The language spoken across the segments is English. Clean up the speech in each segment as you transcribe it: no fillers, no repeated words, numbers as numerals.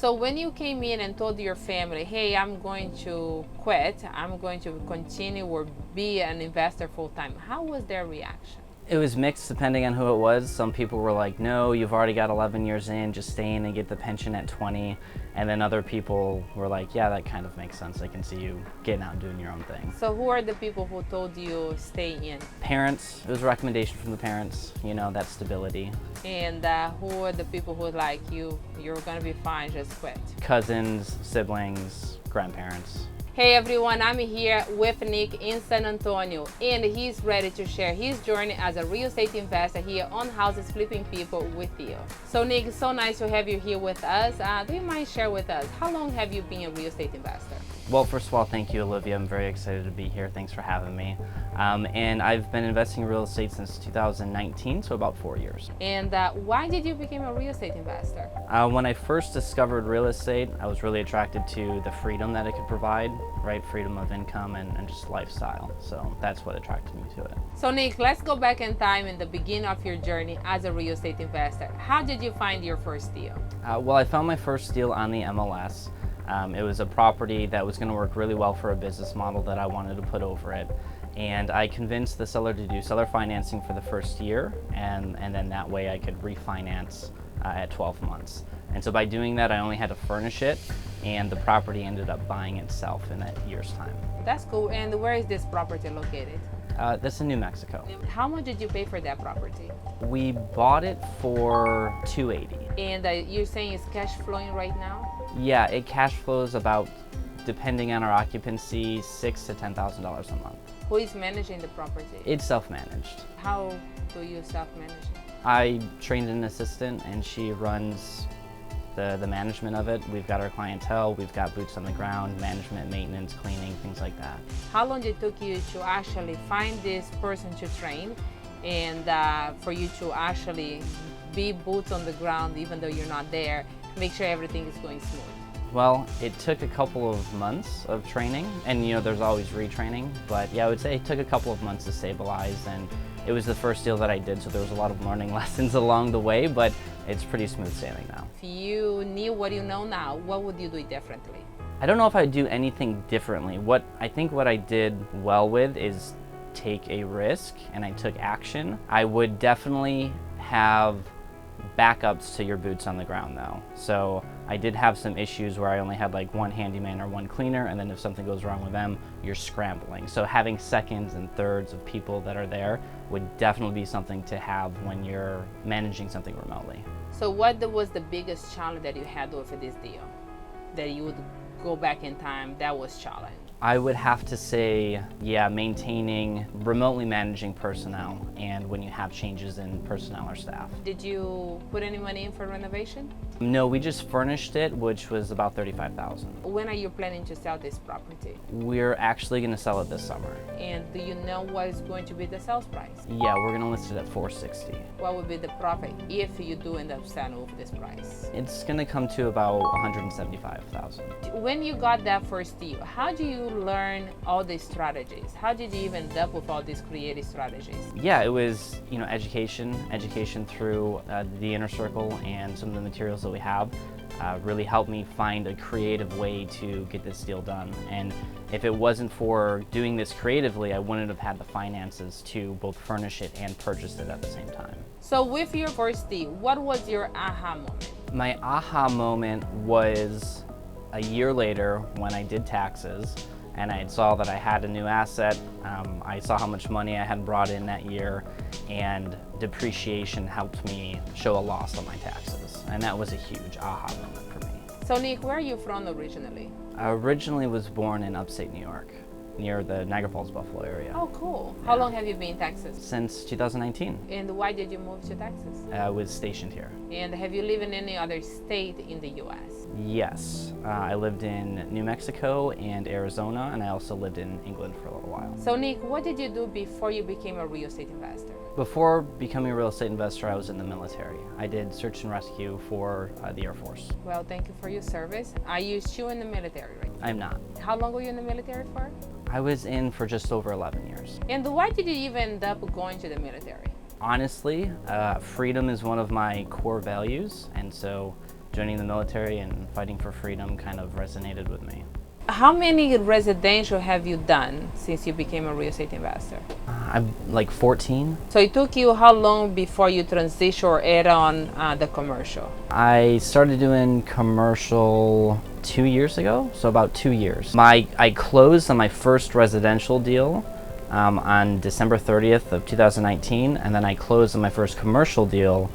So when you came in and told your family, hey, I'm going to quit, I'm going to continue or be an investor full time, how was their reaction? It was mixed depending on who it was. Some people were like, no, you've already got 11 years in, just stay in and get the pension at 20. And then other people were like, yeah, that kind of makes sense. I can see you getting out and doing your own thing. So who are the people who told you stay in? Parents, it was a recommendation from the parents, you know, that stability. And who are the people who like you're gonna be fine, just quit? Cousins, siblings, grandparents. Hey everyone, I'm here with Nick in San Antonio, and he's ready to share his journey as a real estate investor here on Houses Flipping People with you. So Nick, it's so nice to have you here with us. Do you mind share with us, how long have you been a real estate investor? Well, first of all, thank you, Olivia. I'm very excited to be here. Thanks for having me. And I've been investing in real estate since 2019, so about 4 years. And why did you become a real estate investor? When I first discovered real estate, I was really attracted to the freedom that it could provide, right? Freedom of income and just lifestyle. So that's what attracted me to it. So Nick, let's go back in time in the beginning of your journey as a real estate investor. How did you find your first deal? Well, I found my first deal on the MLS. It was a property that was going to work really well for a business model that I wanted to put over it. And I convinced the seller to do seller financing for the first year, and then that way I could refinance at 12 months. And so by doing that, I only had to furnish it, and the property ended up buying itself in that year's time. That's cool. And where is this property located? That's in New Mexico. How much did you pay for that property? We bought it for $280. And you're saying it's cash flowing right now? Yeah, it cash flows about, depending on our occupancy, $6,000 to $10,000 a month. Who is managing the property? It's self-managed. How do you self-manage it? I trained an assistant and she runs the management of it. We've got our clientele, we've got boots on the ground, management, maintenance, cleaning, things like that. How long did it took you to actually find this person to train and for you to actually be boots on the ground even though you're not there, make sure everything is going smooth? Well, it took a couple of months of training, and you know, there's always retraining, but yeah, I would say it took a couple of months to stabilize, and it was the first deal that I did, so there was a lot of learning lessons along the way, but it's pretty smooth sailing now. If you knew what you know now, what would you do differently? I don't know if I'd do anything differently. What I did well with is take a risk, and I took action. I would definitely have backups to your boots on the ground though. So I did have some issues where I only had like one handyman or one cleaner, and then if something goes wrong with them, you're scrambling. So having seconds and thirds of people that are there would definitely be something to have when you're managing something remotely. So what was the biggest challenge that you had with this deal? That you would go back in time, that was challenge? I would have to say, yeah, remotely managing personnel, and when you have changes in personnel or staff. Did you put any money in for renovation? No, we just furnished it, which was about $35,000. When are you planning to sell this property? We're actually going to sell it this summer. And do you know what is going to be the sales price? Yeah, we're going to list it at $460,000. What would be the profit if you do end up selling with this price? It's going to come to about $175,000. When you got that first deal, how do you learn all these strategies? How did you even end up with all these creative strategies? Yeah, it was, you know, education through the inner circle and some of the materials that we have really helped me find a creative way to get this deal done. And if it wasn't for doing this creatively, I wouldn't have had the finances to both furnish it and purchase it at the same time. So with your first deal, what was your aha moment? My aha moment was a year later when I did taxes, and I saw that I had a new asset. I saw how much money I had brought in that year, and depreciation helped me show a loss on my taxes. And that was a huge aha moment for me. So Nick, where are you from originally? I originally was born in upstate New York, near the Niagara Falls, Buffalo area. Oh, cool. How long have you been in Texas? Since 2019. And why did you move to Texas? I was stationed here. And have you lived in any other state in the U.S.? Yes, I lived in New Mexico and Arizona, and I also lived in England for a little while. So Nick, what did you do before you became a real estate investor? Before becoming a real estate investor, I was in the military. I did search and rescue for the Air Force. Well, thank you for your service. Are you still in the military right now? I'm not. How long were you in the military for? I was in for just over 11 years. And why did you even end up going to the military? Honestly, freedom is one of my core values, and so joining the military and fighting for freedom kind of resonated with me. How many residential have you done since you became a real estate investor? I'm like 14. So it took you how long before you transition or add on the commercial? I started doing commercial 2 years ago, so about 2 years. I closed on my first residential deal on December 30th of 2019, and then I closed on my first commercial deal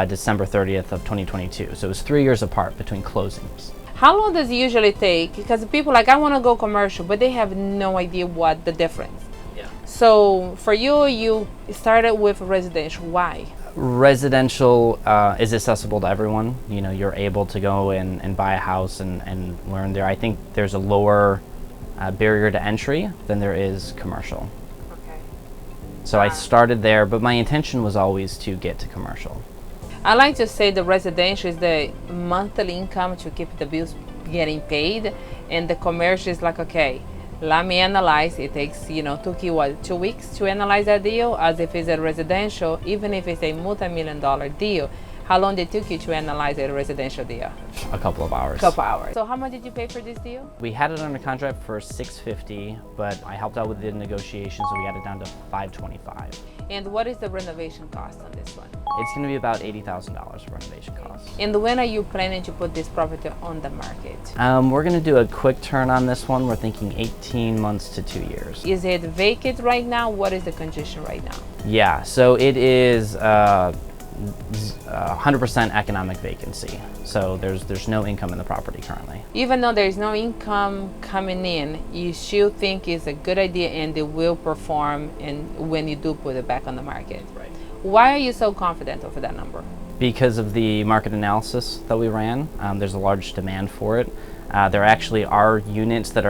December 30th of 2022. So it was 3 years apart between closings. How long does it usually take? Because people like, I want to go commercial, but they have no idea what the difference. Yeah. So for you, you started with residential. Why? Residential is accessible to everyone. You know, you're able to go in and buy a house and learn there. I think there's a lower barrier to entry than there is commercial. Okay. So I started there, but my intention was always to get to commercial. I like to say the residential is the monthly income to keep the bills getting paid, and the commercial is like, okay, let me analyze. It takes, took you what, 2 weeks to analyze that deal, as if it's a residential, even if it's a multi-million-dollar deal. How long did it took you to analyze a residential deal? A couple of hours. Couple hours. So how much did you pay for this deal? We had it under contract for $650, but I helped out with the negotiations, so we got it down to $525. And what is the renovation cost on this one? It's going to be about $80,000 for renovation costs. And when are you planning to put this property on the market? We're going to do a quick turn on this one. We're thinking 18 months to 2 years. Is it vacant right now? What is the condition right now? Yeah, so it is 100% economic vacancy. So there's no income in the property currently. Even though there's no income coming in, you still think it's a good idea and it will perform when you do put it back on the market. Right. Why are you so confident over that number? Because of the market analysis that we ran, there's a large demand for it. There actually are units that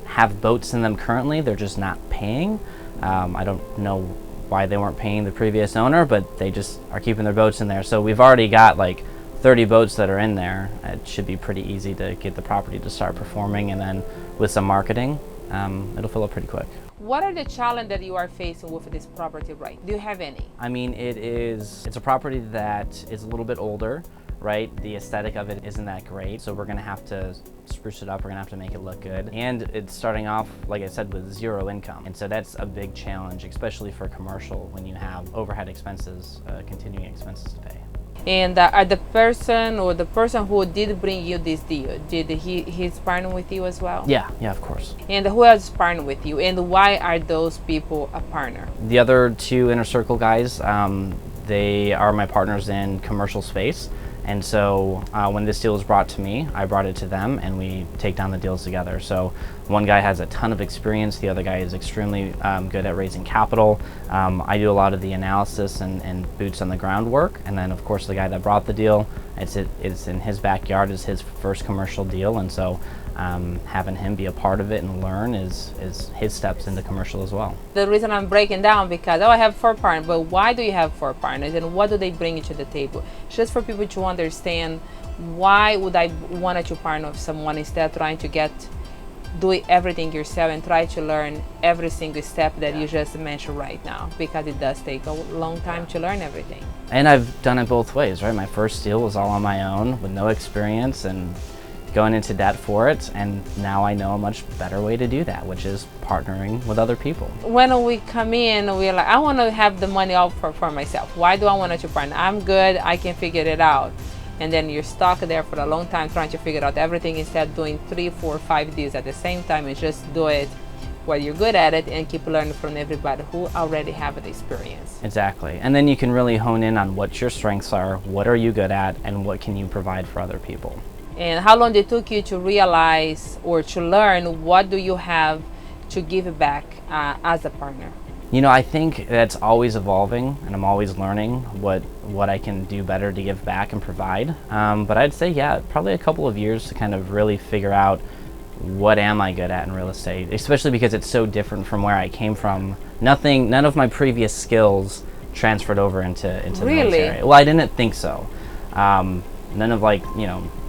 have boats in them currently, they're just not paying. I don't know why they weren't paying the previous owner, but they just are keeping their boats in there. So we've already got like 30 boats that are in there. It should be pretty easy to get the property to start performing, and then with some marketing, it'll fill up pretty quick. What are the challenges that you are facing with this property, right? Do you have any? I mean, it's a property that is a little bit older, right? The aesthetic of it isn't that great, so we're gonna have to spruce it up, we're gonna have to make it look good. And it's starting off, like I said, with zero income. And so that's a big challenge, especially for commercial, when you have overhead expenses, continuing expenses to pay. And are the person who did bring you this deal, he's partnering with you as well? Yeah, of course. And who else partnered with you? And why are those people a partner? The other two Inner Circle guys, they are my partners in commercial space. And so when this deal was brought to me, I brought it to them, and we take down the deals together. So one guy has a ton of experience, the other guy is extremely good at raising capital. I do a lot of the analysis and boots on the ground work, and then of course the guy that brought the deal, it's in his backyard, is his first commercial deal, and so having him be a part of it and learn is his steps into commercial as well. The reason I'm breaking down, because I have 4 partners, but why do you have 4 partners and what do they bring you to the table? Just for people to understand, why would I want to partner with someone instead of trying to do everything yourself and try to learn every single step that you just mentioned right now, because it does take a long time to learn everything. And I've done it both ways, right? My first deal was all on my own with no experience and going into debt for it, and now I know a much better way to do that, which is partnering with other people. When we come in, we're like, I want to have the money all for myself. Why do I want to partner? I'm good, I can figure it out. And then you're stuck there for a long time trying to figure out everything instead of doing 3, 4, 5 deals at the same time, and just do it where you're good at it and keep learning from everybody who already have the experience. Exactly. And then you can really hone in on what your strengths are, what are you good at, and what can you provide for other people. And how long did it took you to realize or to learn what do you have to give back as a partner? You know, I think that's always evolving, and I'm always learning what I can do better to give back and provide. But I'd say, yeah, probably a couple of years to kind of really figure out what am I good at in real estate, especially because it's so different from where I came from. None of my previous skills transferred over into the military. Well, I didn't think so. None of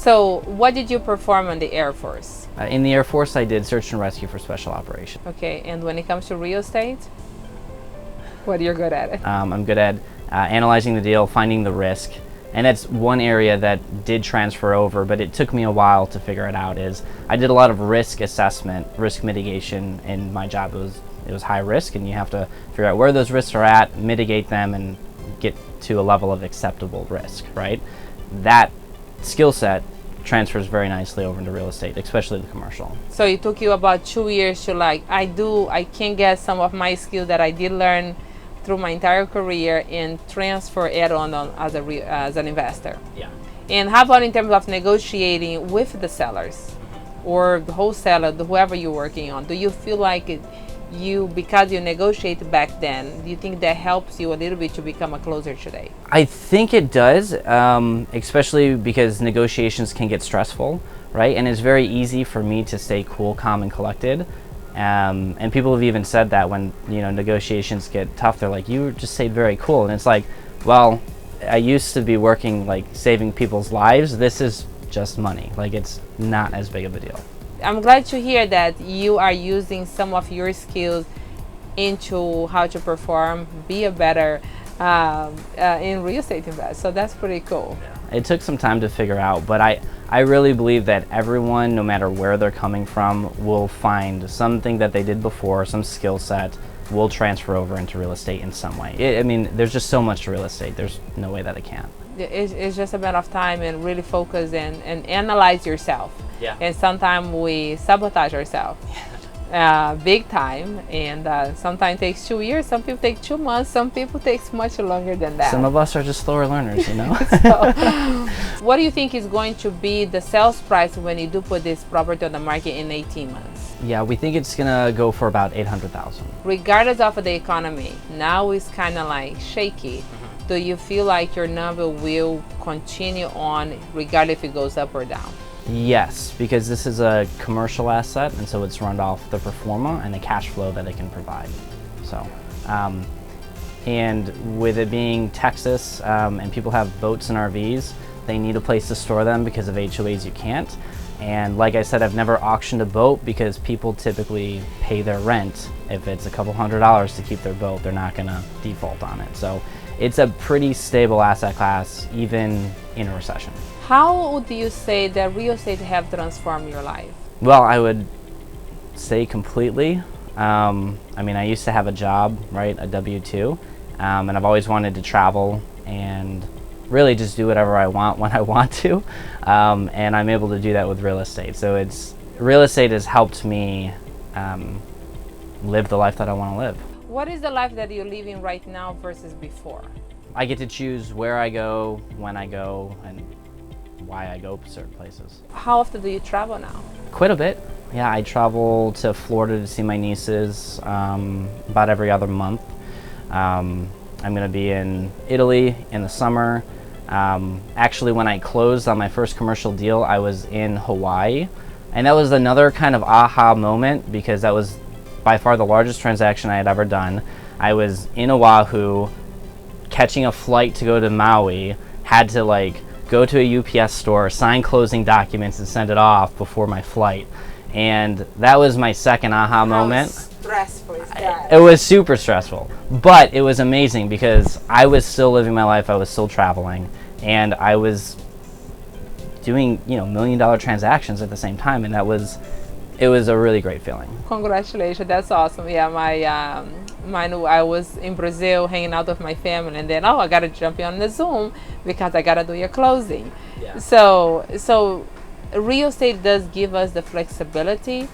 So what did you perform in the Air Force? In the Air Force, I did search and rescue for special operations. Okay, and when it comes to real estate, what are you good at? I'm good at analyzing the deal, finding the risk, And that's one area that did transfer over, but it took me a while to figure it out. Is I did a lot of risk assessment, risk mitigation in my job. It was high risk, and you have to figure out where those risks are at, mitigate them, and get to a level of acceptable risk, right? That skill set transfers very nicely over into real estate, especially the commercial. So it took you about 2 years to like, I can get some of my skills that I did learn through my entire career and transfer it on as an investor. Yeah. And how about in terms of negotiating with the sellers or the wholesaler, whoever you're working on? Do you feel like because you negotiated back then, do you think that helps you a little bit to become a closer today? I think it does, especially because negotiations can get stressful, right? And it's very easy for me to stay cool, calm, and collected. And people have even said that when negotiations get tough, they're like, "You just stayed very cool." And it's like, well, I used to be working like saving people's lives. This is just money. Like, it's not as big of a deal. I'm glad to hear that you are using some of your skills into how to perform, be a better in real estate invest. So that's pretty cool. It took some time to figure out, but I really believe that everyone, no matter where they're coming from, will find something that they did before, some skill set will transfer over into real estate in some way. I mean, there's just so much to real estate. There's no way that it can't. It's just a matter of time and really focus and analyze yourself. Yeah. And sometimes we sabotage ourselves. Big time, and sometimes takes 2 years, some people take 2 months, some people takes much longer than that. Some of us are just slower learners, you know. So, what do you think is going to be the sales price when you do put this property on the market in 18 months? Yeah, we think it's gonna go for about $800,000. Regardless of the economy, now it's kind of like shaky. Do you feel like your number will continue on regardless if it goes up or down? Yes, because this is a commercial asset, and so it's run off the pro forma and the cash flow that it can provide. So, and with it being Texas, and people have boats and RVs, they need a place to store them because of HOAs you can't. And like I said, I've never auctioned a boat because people typically pay their rent. If it's a couple $100s to keep their boat, they're not gonna default on it. So it's a pretty stable asset class, even in a recession. How would you say that real estate have transformed your life? Well, I would say completely. I mean, I used to have a job, right, a W-2, and I've always wanted to travel and really just do whatever I want when I want to, and I'm able to do that with real estate. So real estate has helped me live the life that I want to live. What is the life that you're living right now versus before? I get to choose where I go, when I go, and why I go to certain places. How often do you travel now? Quite a bit. Yeah, I travel to Florida to see my nieces about every other month. I'm going to be in Italy in the summer. Actually, when I closed on my first commercial deal, I was in Hawaii. And that was another kind of aha moment because that was by far the largest transaction I had ever done. I was in Oahu, catching a flight to go to Maui, had to go to a UPS store, sign closing documents, and send it off before my flight. And that was my second aha moment. Stressful is that? It was super stressful, but it was amazing because I was still living my life. I was still traveling, and I was doing $1 million transactions at the same time, and it was a really great feeling. Congratulations, that's awesome. Yeah, I was in Brazil hanging out with my family, and then I gotta jump on the Zoom because I gotta do your closing. Yeah. So real estate does give us the flexibility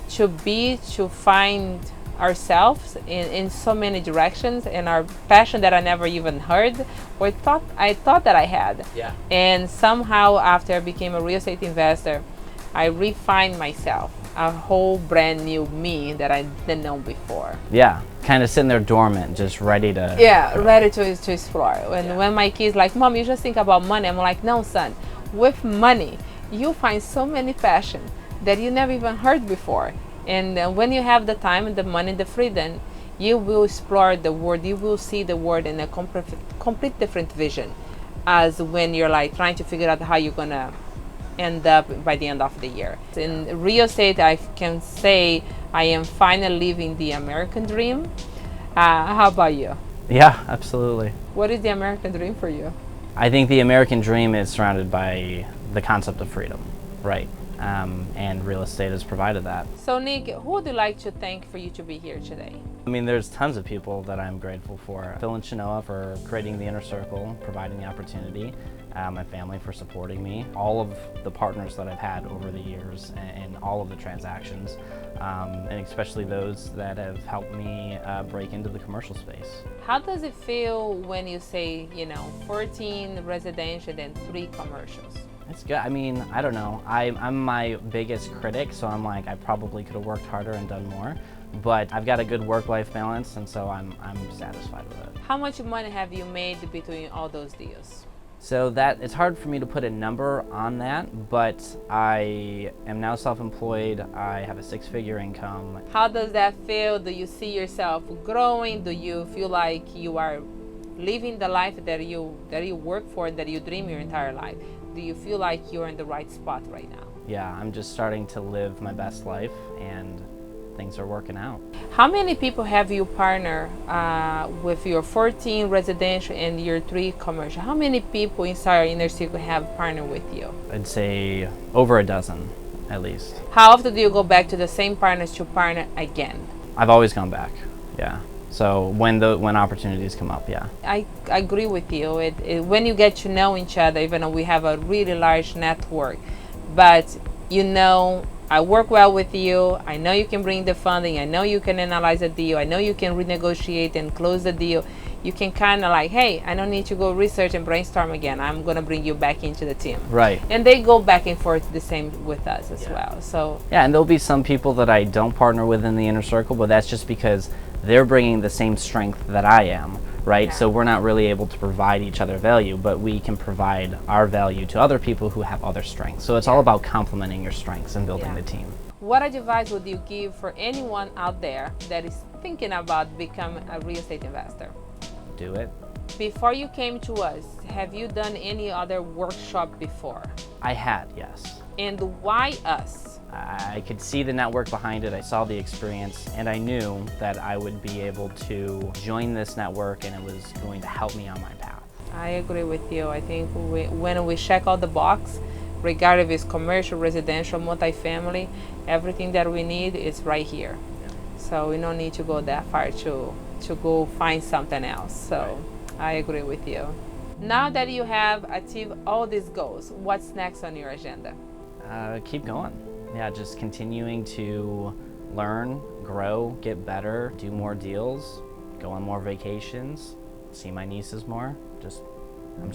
to find ourselves in so many directions, and our passion that I never even heard or I thought that I had. Yeah. And somehow after I became a real estate investor, I refined myself, a whole brand new me that I didn't know before. Yeah, kind of sitting there dormant, just ready to... Yeah, ready to explore. When my kids like, Mom, you just think about money. I'm like, no, son, with money, you find so many passion that you never even heard before. And when you have the time and the money, the freedom, you will explore the world. You will see the world in a complete different vision as when you're trying to figure out how you're going to end up by the end of the year. In real estate, I can say I am finally living the American dream. How about you? Yeah, absolutely. What is the American dream for you? I think the American dream is surrounded by the concept of freedom, right? And real estate has provided that. So Nick, who would you like to thank for you to be here today? I mean, there's tons of people that I'm grateful for. Phil and Shanoa for creating the inner circle, providing the opportunity, my family for supporting me, all of the partners that I've had over the years and all of the transactions, and especially those that have helped me break into the commercial space. How does it feel when you say, 14 residential and 3 commercials? It's good. I mean, I don't know. I'm my biggest critic, so I'm like, I probably could have worked harder and done more. But I've got a good work-life balance, and so I'm satisfied with it. How much money have you made between all those deals? So it's hard for me to put a number on that, but I am now self-employed. I have a 6-figure income. How does that feel? Do you see yourself growing? Do you feel like you are living the life that you work for, that you dream your entire life? Do you feel like you're in the right spot right now? Yeah, I'm just starting to live my best life, and things are working out. How many people have you partner with your 14 residential and your 3 commercial? How many people inside our inner circle have partnered with you? I'd say over a dozen, at least. How often do you go back to the same partners to partner again? I've always gone back, yeah. So when opportunities come up, yeah. I agree with you. When you get to know each other, even though we have a really large network, but I work well with you. I know you can bring the funding. I know you can analyze a deal. I know you can renegotiate and close the deal. You can kind of like, hey, I don't need to go research and brainstorm again. I'm going to bring you back into the team. Right. And they go back and forth the same with us as well. So yeah, and there'll be some people that I don't partner with in the inner circle, but that's just because they're bringing the same strength that I am, right? Yeah. So we're not really able to provide each other value, but we can provide our value to other people who have other strengths. So it's all about complementing your strengths and building the team. What advice would you give for anyone out there that is thinking about becoming a real estate investor? Do it. Before you came to us, have you done any other workshop before? I had, yes. And why us? I could see the network behind it, I saw the experience, and I knew that I would be able to join this network and it was going to help me on my path. I agree with you. I think when we check all the box, regardless if it's commercial, residential, multifamily, everything that we need is right here. Yeah. So we don't need to go that far to go find something else. So I agree with you. Now that you have achieved all these goals, what's next on your agenda? Keep going. Yeah, just continuing to learn, grow, get better, do more deals, go on more vacations, see my nieces more. I'm just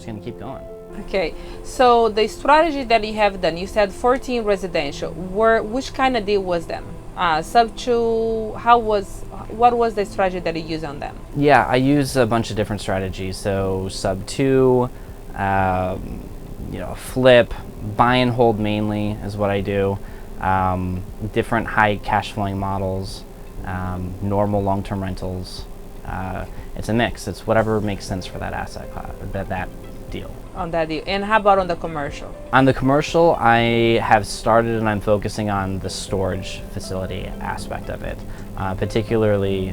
gonna keep going. Okay, so the strategy that you have done, you said 14 residential. Which kind of deal was them? Sub 2, what was the strategy that you used on them? Yeah, I use a bunch of different strategies. So sub 2, flip, buy and hold mainly is what I do. Different high cash flowing models, normal long-term rentals. It's a mix. It's whatever makes sense for that asset class, that deal. On that deal. And how about on the commercial? On the commercial, I have started and I'm focusing on the storage facility aspect of it, particularly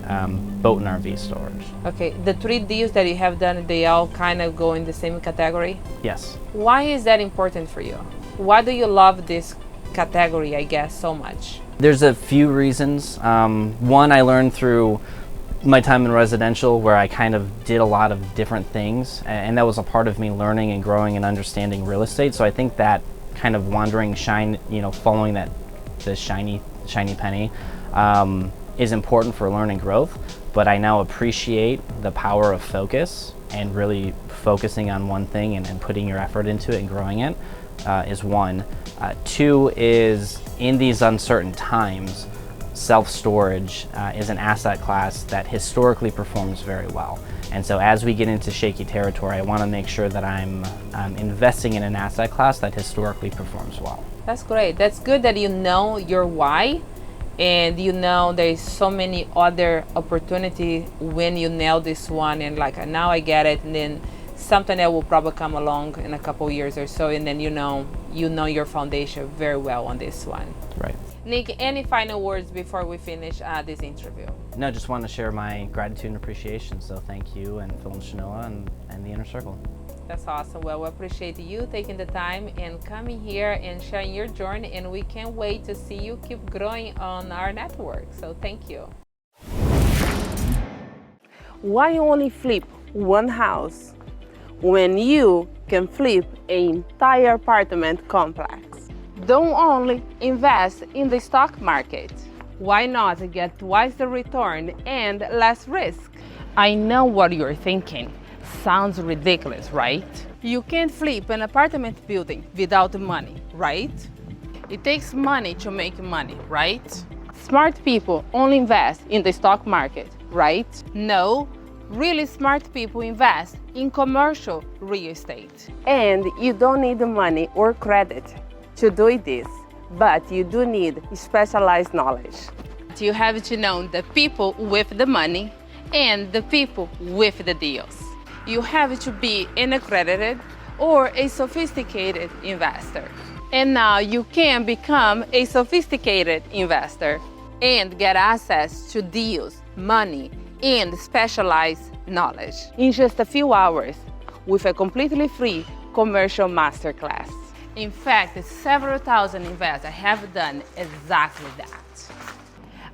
boat and RV storage. Okay, the 3 deals that you have done, they all kind of go in the same category? Yes. Why is that important for you? Why do you love this category, I guess, so much? There's a few reasons. One, I learned through my time in residential where I kind of did a lot of different things, and that was a part of me learning and growing and understanding real estate. So I think that kind of wandering following the shiny penny is important for learning growth. But I now appreciate the power of focus and really focusing on one thing and putting your effort into it and growing it is one. 2 is, in these uncertain times, self-storage is an asset class that historically performs very well. And so as we get into shaky territory, I want to make sure that I'm investing in an asset class that historically performs well. That's great. That's good that you know your why, and there's so many other opportunities when you nail this one and like, now I get it, and then something that will probably come along in a couple years or so, and then you know your foundation very well on this one. Right. Nick, any final words before we finish this interview? No, just want to share my gratitude and appreciation. So thank you and Phil and Shanoa and the Inner Circle. That's awesome. Well, we appreciate you taking the time and coming here and sharing your journey, and we can't wait to see you keep growing on our network. So thank you. Why only flip one house when you can flip an entire apartment complex? Don't only invest in the stock market. Why not get twice the return and less risk? I know what you're thinking. Sounds ridiculous, right? You can't flip an apartment building without money, right? It takes money to make money, right? Smart people only invest in the stock market, right? No, really smart people invest in commercial real estate. And you don't need money or credit to do this, but you do need specialized knowledge. You have to know the people with the money and the people with the deals. You have to be an accredited or a sophisticated investor. And now you can become a sophisticated investor and get access to deals, money, and specialized knowledge in just a few hours with a completely free commercial masterclass. In fact, several thousand investors have done exactly that.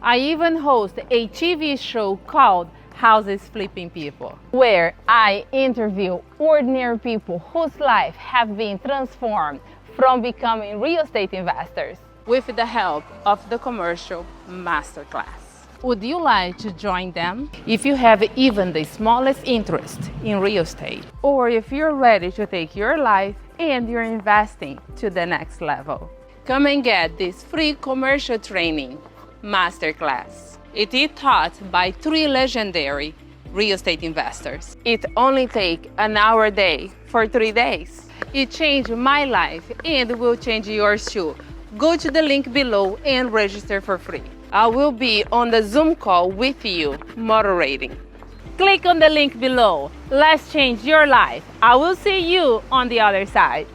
I even host a TV show called Houses Flipping People, where I interview ordinary people whose life have been transformed from becoming real estate investors with the help of the commercial masterclass. Would you like to join them? If you have even the smallest interest in real estate, or if you're ready to take your life and your investing to the next level, come and get this free commercial training masterclass. It is taught by 3 legendary real estate investors. It only takes an hour a day for 3 days. It changed my life and will change yours too. Go to the link below and register for free. I will be on the Zoom call with you moderating. Click on the link below. Let's change your life. I will see you on the other side.